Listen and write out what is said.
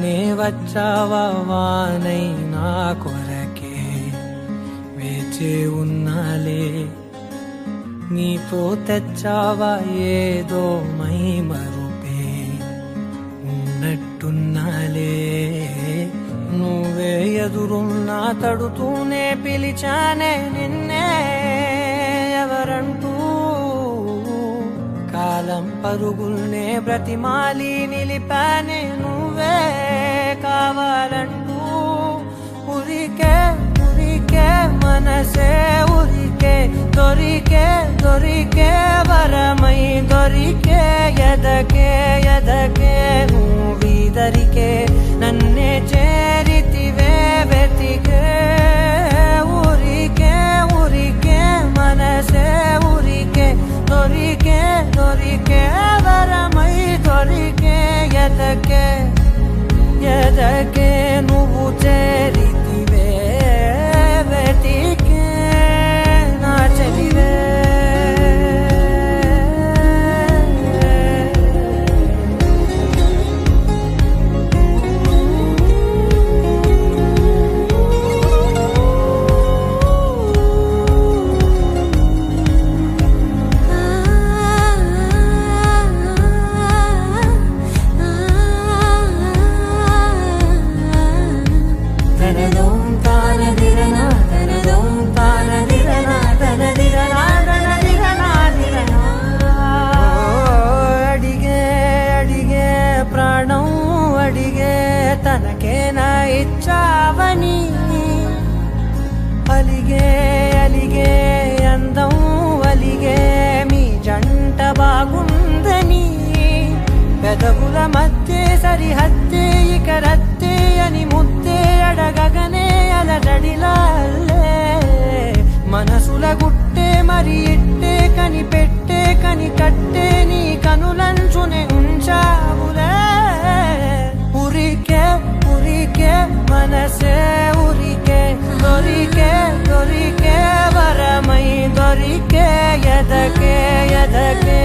రానే వచ్చావా వానై నా కొరకే వేచే ఉన్నాలే నీతో తెచ్చావా ఏదో మై మరుపే ఉన్నట్టున్నాలే నువ్వే ఎదురున్నా తడుతూనే పిలిచానే నిన్నే ఎవరంటూ కాలం పరుగుల్నే బ్రతిమాలి నిలిపానే నువ్వే కావాలంటూ ఉరికే ఉరికే మనసే ఉరికే దొరికే దొరికే వరమై దొరికే ఎదకే ఎదకే నువ్విదరికే నన్నే చేరితివే వెతికే ఉరికే ఉరికే మనసే ఉరికే దొరికే దొరికే వరమై దొరికే ఎదకే ఎదకే నువ్వు చేరితివే వెతికే నా చెలివే తనకేనా ఇచ్చావని అలిగే అలిగే అందం అలిగే మీ జంట బాగుందని పెదవుల మధ్య సరిహద్దే ఇక రద్దే అని ముద్దే అడగగనే అలజడిలాల్లే మనసుల గుట్టే మరి ఇట్టే కని పెట్టే కని కట్టే నీ కనులంచునే ఉంచావులే ఉరికే ఉరికే మనసే ఉరికే దొరికే దొరికే వరమై దొరికే ఎదకే ఎదకే